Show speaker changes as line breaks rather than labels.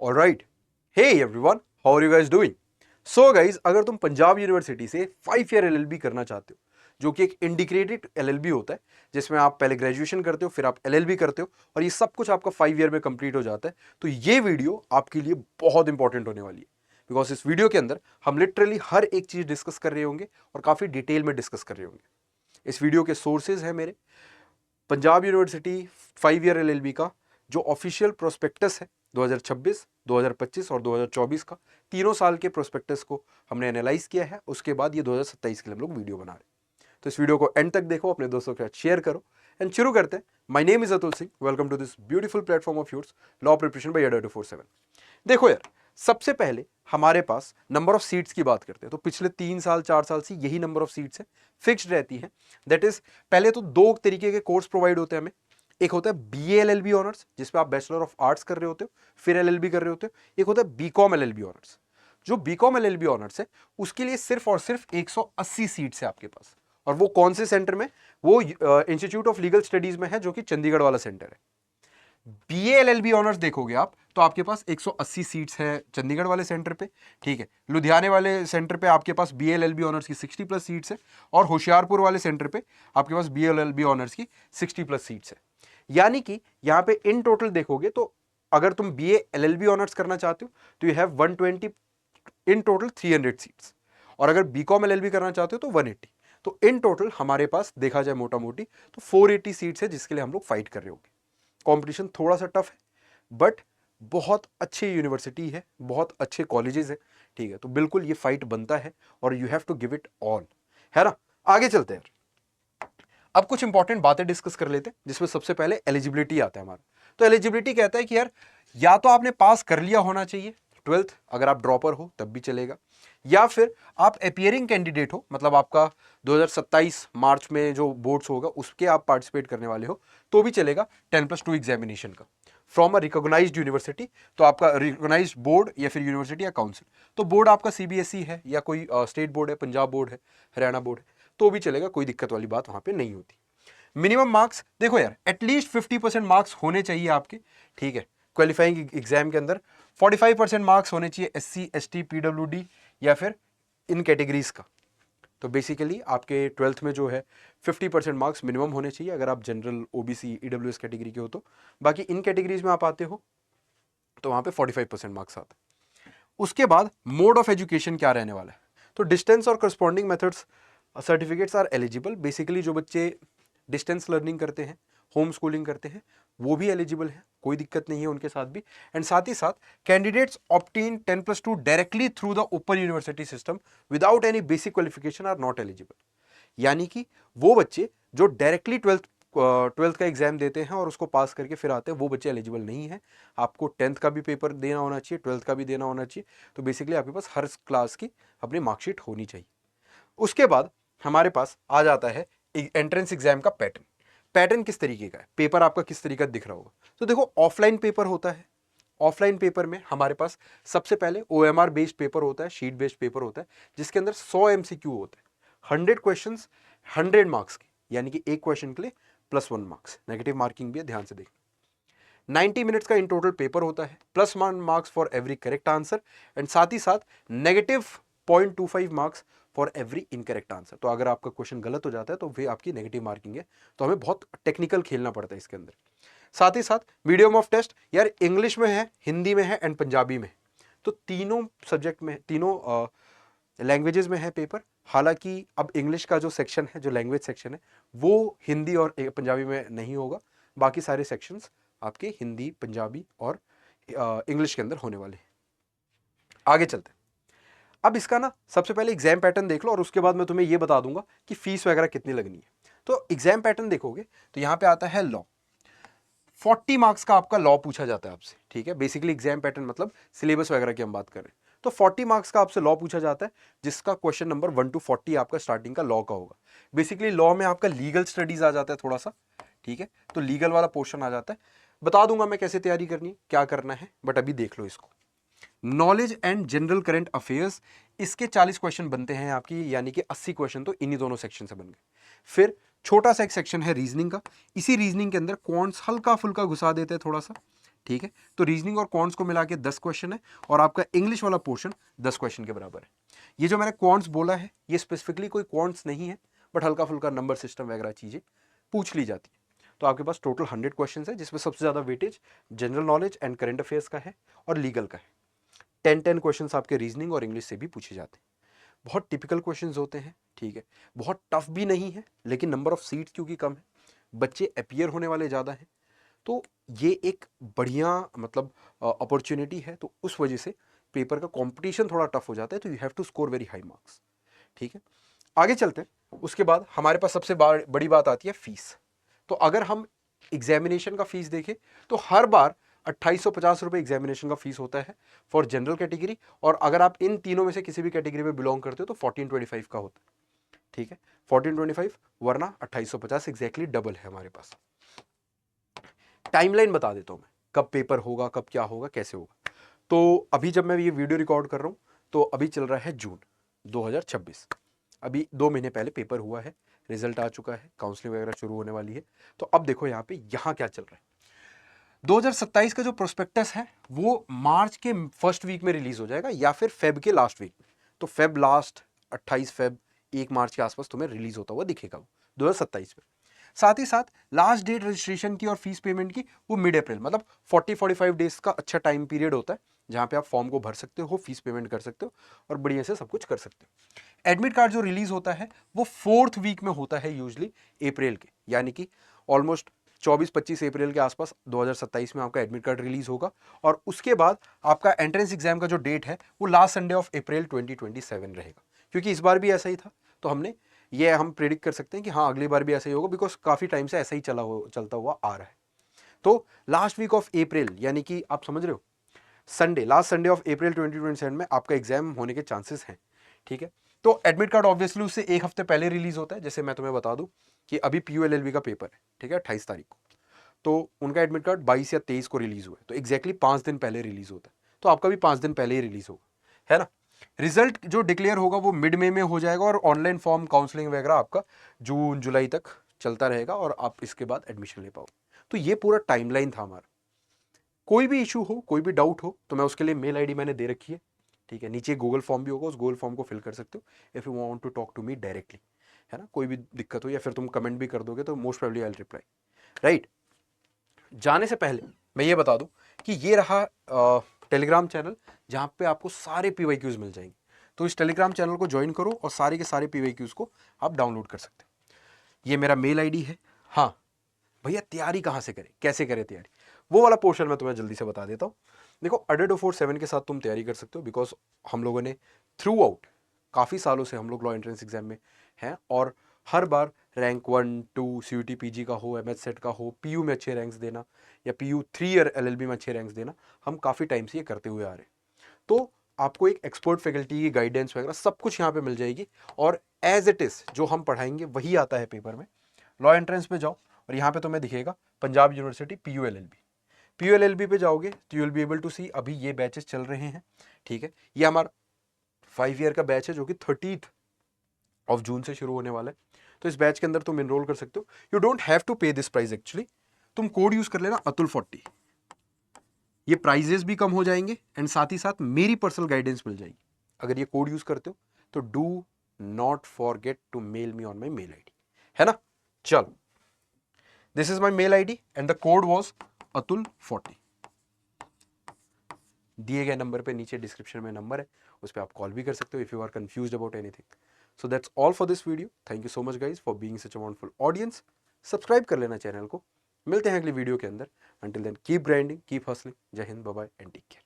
Alright, hey everyone, how are you guys doing? So guys, अगर तुम Punjab university से 5 year LLB करना चाहते हो, जो कि एक इंटीग्रेटेड एलएलबी होता है, जिसमें आप पहले ग्रेजुएशन करते हो, फिर आप एलएलबी करते हो और ये सब कुछ आपका 5 ईयर में कंप्लीट हो जाता है, तो ये वीडियो आपके लिए बहुत इंपॉर्टेंट होने वाली है। बिकॉज इस वीडियो के अंदर हम लिटरली हर एक चीज डिस्कस कर रहे होंगे और काफी डिटेल में डिस्कस कर रहे होंगे। इस वीडियो के सोर्सेज है मेरे पंजाब यूनिवर्सिटी 5 ईयर एलएलबी का जो ऑफिशियल प्रोस्पेक्टस है 2026, 2025 और 2024 का, तीनों साल के प्रोस्पेक्टस को हमने एनालाइज किया है। उसके बाद ये 2027 के लिए हम लोग वीडियो बना रहे हैं। तो इस वीडियो को एंड तक देखो, अपने दोस्तों के साथ शेयर करो एंड शुरू करते हैं। My name is Atul Singh, welcome to this beautiful platform of yours, law preparation by ADA 24/7। देखो यार, सबसे पहले हमारे पास नंबर ऑफ सीट्स की बात करते हैं। तो पिछले 3 साल 4 साल से यही नंबर ऑफ सीट्स है, फिक्स्ड रहती है। दैट इज, पहले तो 2 तरीके के कोर्स प्रोवाइड होते हैं हमें। एक होता है BA LLB ऑनर्स, जिसपे आप बैचलर ऑफ आर्ट्स कर रहे होते हो, फिर LLB कर रहे होते हो। एक होता है BCom LLB ऑनर्स। जो BCom LLB ऑनर्स है, उसके लिए सिर्फ और सिर्फ 180 सीट्स है आपके पास। और वो कौन से सेंटर में? वो इंस्टीट्यूट ऑफ लीगल स्टडीज में है, जो कि चंडीगढ़ वाला सेंटर है। BA LLB ऑनर्स देखोगे आप, तो आपके पास 180 सीट्स है चंडीगढ़ वाले सेंटर पे, ठीक है। लुधियाने वाले सेंटर पे आपके पास BA LLB ऑनर्स की 60 प्लस सीट्स है, और होशियारपुर वाले सेंटर पे आपके पास BA LLB ऑनर्स की 60 प्लस सीट्स है। यानी कि यहाँ पे इन टोटल देखोगे तो अगर तुम BA LLB ऑनर्स करना चाहते हो तो you have 120, in total 300 seats. और अगर BCom LLB करना चाहते हो तो 180। तो इन टोटल हमारे पास देखा जाए मोटा मोटी तो 480 सीट्स है, जिसके लिए हम लोग फाइट कर रहे होंगे। कंपटीशन थोड़ा सा टफ है, बट बहुत अच्छी यूनिवर्सिटी है, बहुत अच्छे कॉलेजेस है, ठीक है। तो बिल्कुल ये फाइट बनता है और you have to give it all, है ना। आगे चलते हैं, अब कुछ इंपॉर्टेंट बातें डिस्कस कर लेते हैं, जिसमें सबसे पहले एलिजिबिलिटी आता है हमारा। तो एलिजिबिलिटी कहता है कि यार, या तो आपने पास कर लिया होना चाहिए 12th, अगर आप ड्रॉपर हो तब भी चलेगा, या फिर आप अपियरिंग कैंडिडेट हो, मतलब आपका 2027 मार्च में जो बोर्ड्स होगा उसके आप पार्टिसिपेट करने वाले हो, तो भी चलेगा 10+2 एग्जामिनेशन का फ्रॉम अ रिकॉग्नाइज्ड यूनिवर्सिटी। तो आपका रिकॉग्नाइज्ड बोर्ड या फिर यूनिवर्सिटी या काउंसिल, तो बोर्ड आपका CBSE है या कोई स्टेट बोर्ड है, पंजाब बोर्ड है, हरियाणा बोर्ड है, तो भी चलेगा, कोई दिक्कत वाली बात वहां पे नहीं होती। मिनिमम मार्क्स देखो यार, एटलीस्ट 50% मार्क्स होने चाहिए आपके, ठीक है। क्वालिफाइंग एग्जाम के अंदर 45% मार्क्स होने चाहिए SC ST PWD या फिर इन कैटेगरीज का। तो बेसिकली आपके 12th में जो है 50% मार्क्स मिनिमम होने चाहिए, अगर आप जनरल OBC EWS कैटेगरी के हो तो। बाकी इन कैटेगरीज में आप आते हो तो वहां पे 45% मार्क्स आते हैं। उसके बाद मोड ऑफ एजुकेशन क्या रहने वाला है? तो डिस्टेंस और corresponding methods certificates are eligible. Basically जो बच्चे डिस्टेंस लर्निंग करते हैं, होम स्कूलिंग करते हैं, वो भी एलिजिबल है, कोई दिक्कत नहीं है उनके साथ भी। एंड साथ ही साथ candidates obtain 10+2 directly through the open university system without any basic qualification are not eligible. यानी कि वो बच्चे जो डायरेक्टली 12th का एग्जाम देते हैं और उसको पास करके फिर आते हैं, वो बच्चे एलिजिबल नहीं है। आपको 10th का भी पेपर देना होना चाहिए, 12th का भी देना होना चाहिए। तो बेसिकली आपके पास हर क्लास की अपनी मार्कशीट होनी चाहिए। उसके बाद हमारे पास आ जाता है एंट्रेंस एग्जाम का पैटर्न। पैटर्न किस तरीके का है, पेपर आपका किस तरीके का दिख रहा होगा? तो देखो, ऑफलाइन पेपर होता है। ऑफलाइन पेपर में हमारे पास सबसे पहले OMR बेस्ड पेपर होता है, शीट बेस्ड पेपर होता है, जिसके अंदर 100 MCQ होते हैं, 100 क्वेश्चंस 100 मार्क्स के, यानी कि एक क्वेश्चन के लिए +1 मार्क्स। नेगेटिव मार्किंग भी है, ध्यान से देखना। 90 मिनट्स का इन टोटल पेपर होता है, +1 marks for every correct answer, and साथ ही साथ negative 0.25 marks for every incorrect answer. तो अगर आपका क्वेश्चन गलत हो जाता है तो फिर आपकी नेगेटिव मार्किंग है। तो हमें बहुत टेक्निकल खेलना पड़ता है इसके अंदर। साथ ही साथ मीडियम ऑफ टेस्ट यार, इंग्लिश में है, हिंदी में है एंड पंजाबी में है। तो तीनों सब्जेक्ट में, तीनों लैंग्वेजेस में है पेपर। हालांकि अब इंग्लिश का जो सेक्शन है, जो लैंग्वेज सेक्शन है, वो हिंदी और पंजाबी में नहीं होगा। बाकी सारे सेक्शंस आपके हिंदी, पंजाबी और इंग्लिश के अंदर होने वाले हैं। आगे चलते हैं। अब इसका ना सबसे पहले एग्जाम पैटर्न देख लो, और उसके बाद मैं तुम्हें ये बता दूंगा कि फीस वगैरह कितनी लगनी है। तो एग्जाम पैटर्न देखोगे तो यहां पे आता है लॉ। 40 मार्क्स का आपका लॉ पूछा जाता है आपसे, ठीक है। बेसिकली एग्जाम पैटर्न मतलब सिलेबस वगैरह की हम बात कर रहे हैं। तो 40 मार्क्स का आपसे लॉ पूछा जाता है, जिसका क्वेश्चन नंबर 1 to 40 आपका स्टार्टिंग का लॉ का होगा। बेसिकली लॉ में आपका लीगल स्टडीज आ जाता है थोड़ा सा, ठीक है। तो लीगल वाला पोर्शन आ जाता है। बता दूंगा मैं कैसे तैयारी करनी है, क्या करना है, बट अभी देख लो इसको। Knowledge and general current affairs, इसके 40 क्वेश्चन बनते हैं आपकी, यानी कि 80 क्वेश्चन तो इन्हीं दोनों सेक्शन से बन गए। फिर छोटा सा एक सेक्शन है रीजनिंग का। इसी रीजनिंग के अंदर क्वांट्स हल्का फुल्का घुसा देते हैं थोड़ा सा, ठीक है। तो रीजनिंग और क्वांट्स को मिला के 10 क्वेश्चन है और आपका इंग्लिश वाला पोर्शन 10 क्वेश्चन के बराबर है। ये जो मैंने क्वांट्स बोला है ये स्पेसिफिकली कोई क्वांट्स नहीं है, बट हल्का फुल्का नंबर सिस्टम वगैरह चीज़ें पूछ ली जाती है। तो आपके पास टोटल 100 क्वेश्चन है, जिसमें सबसे ज़्यादा weightage general knowledge and current affairs का है और लीगल का है। 10 क्वेश्चन आपके रीजनिंग और इंग्लिश से भी पूछे जाते हैं। बहुत टिपिकल क्वेश्चंस होते हैं, ठीक है। बहुत टफ भी नहीं है, लेकिन नंबर ऑफ सीट्स क्योंकि कम है, बच्चे अपीयर होने वाले ज़्यादा हैं, तो ये एक बढ़िया मतलब अपॉर्चुनिटी है। तो उस वजह से पेपर का कंपटीशन थोड़ा टफ हो जाता है, तो you have to score very high marks, ठीक है। आगे चलते हैं। उसके बाद हमारे पास सबसे बड़ी बात आती है फीस। तो अगर हम एग्जामिनेशन का फीस देखें तो हर बार 2850 रुपये एग्जामिनेशन का फीस होता है फॉर जनरल कैटेगरी, और अगर आप इन तीनों में से किसी भी कैटेगरी में बिलोंग करते हो तो 1425 का होता है, ठीक है। 1425 वरना 2850 एग्जैक्टली डबल है हमारे पास। टाइमलाइन बता देता हूं मैं, कब पेपर होगा, कब क्या होगा, कैसे होगा। तो अभी जब मैं ये वीडियो रिकॉर्ड कर रहा हूं तो अभी चल रहा है जून 2026। अभी 2 महीने पहले पेपर हुआ है, रिजल्ट आ चुका है, काउंसलिंग वगैरह शुरू होने वाली है। तो अब देखो यहाँ पे यहाँ क्या चल रहा है। 2027 का जो प्रोस्पेक्टस है वो मार्च के फर्स्ट वीक में रिलीज हो जाएगा या फिर फेब के लास्ट वीक में। तो फेब लास्ट 28 फेब 1 मार्च के आसपास तुम्हें रिलीज होता हुआ दिखेगा वो 2027 में। साथ ही साथ लास्ट डेट रजिस्ट्रेशन की और फीस पेमेंट की वो मिड अप्रैल, मतलब 40-45 डेज का अच्छा टाइम पीरियड होता है जहाँ पे आप फॉर्म को भर सकते हो, फीस पेमेंट कर सकते हो और बढ़िया से सब कुछ कर सकते हो। एडमिट कार्ड जो रिलीज होता है वो 4th वीक में होता है यूजली अप्रैल के, यानी कि ऑलमोस्ट 24-25 अप्रैल के आसपास 2027 में आपका एडमिट कार्ड रिलीज होगा। और उसके बाद आपका एंट्रेंस एग्जाम का जो डेट है वो लास्ट संडे ऑफ अप्रैल 2027 रहेगा, क्योंकि इस बार भी ऐसा ही था। तो हम प्रेडिक्ट कर सकते हैं कि हाँ अगली बार भी ऐसा ही होगा, बिकॉज काफ़ी टाइम से ऐसा ही चलता हुआ आ रहा है। तो लास्ट वीक ऑफ अप्रैल, यानी कि आप समझ रहे हो, Sunday, last Sunday of April 2027 में आपका एग्जाम होने के चांसेस हैं, ठीक है। तो एडमिट कार्ड ऑब्वियसली उससे एक हफ्ते पहले रिलीज होता है। जैसे मैं तुम्हें बता दूं कि अभी PULLB का पेपर है, ठीक है, 28 तारीख को, तो उनका एडमिट कार्ड 22 या 23 को रिलीज हुआ है, तो एग्जैक्टली 5 दिन पहले रिलीज होता है। तो आपका भी 5 दिन पहले ही रिलीज होगा, है ना। रिजल्ट जो डिक्लेयर होगा वो मिड मई में हो जाएगा और ऑनलाइन फॉर्म काउंसलिंग वगैरह आपका जून जुलाई तक चलता रहेगा और आप इसके बाद एडमिशन ले पाओगे। तो ये पूरा टाइमलाइन था हमारा। कोई भी इशू हो, कोई भी डाउट हो, तो मैं उसके लिए मेल आईडी मैंने दे रखी है, ठीक है। नीचे गूगल फॉर्म भी होगा, उस गूगल फॉर्म को फिल कर सकते हो if you want to talk to me directly, है ना। कोई भी दिक्कत हो या फिर तुम कमेंट भी कर दोगे तो most probably I will reply, right. जाने से पहले मैं ये बता दूं कि ये रहा टेलीग्राम चैनल जहाँ पे आपको सारे PYQs मिल जाएंगे। तो इस टेलीग्राम चैनल को ज्वाइन करो और सारे के सारे PYQs को आप डाउनलोड कर सकते हो। ये मेरा मेल आईडी है। हाँ भैया, तैयारी कहाँ से करें, कैसे करें तैयारी, वो वाला पोर्शन मैं तुम्हें जल्दी से बता देता हूँ। देखो, अडर 247 के साथ तुम तैयारी कर सकते हो, बिकॉज हम लोगों ने थ्रू आउट काफ़ी सालों से हम लोग लॉ एंट्रेंस एग्जाम में हैं और हर बार रैंक 1, 2 CUT PG का हो, MH सेट का हो, PU में अच्छे रैंक्स देना या PU 3 ईयर LLB में अच्छे रैंक्स देना, हम काफ़ी टाइम से ये करते हुए आ रहे हैं। तो आपको एक एक्सपर्ट फैकल्टी की गाइडेंस वगैरह सब कुछ यहाँ पे मिल जाएगी और एज इट इज़ जो हम पढ़ाएंगे वही आता है पेपर में। लॉ एंट्रेंस पे जाओ और यहाँ पे तुम्हें दिखेगा पंजाब यूनिवर्सिटी PULLB पे जाओगे तो you will be able to see अभी ये बैचेस चल रहे हैं, ठीक है। ये हमारा 5 ईयर का बैच है जो कि 30 जून से शुरू होने वाला है। तो इस बैच के अंदर तुम एनरोल कर सकते हो। यू डोंट हैव टू पे दिस प्राइस एक्चुअली। तुम कोड यूज कर लेना अतुल40, ये प्राइजेस भी कम हो जाएंगे एंड साथ ही साथ मेरी पर्सनल गाइडेंस मिल जाएगी अगर ये कोड यूज करते हो। तो do not forget to mail me on my mail ID, है ना। चलो, this is my mail ID and the code was अतुल40। दिए गए नंबर पे नीचे डिस्क्रिप्शन में नंबर है, उस पर आप कॉल भी कर सकते हो if you are confused about anything. So that's all for this video. Thank you so much guys for being such a wonderful audience. Subscribe कर लेना चैनल को। मिलते हैं अगली वीडियो के अंदर। Until then keep grinding, keep hustling. जय हिंद, bye bye and take care.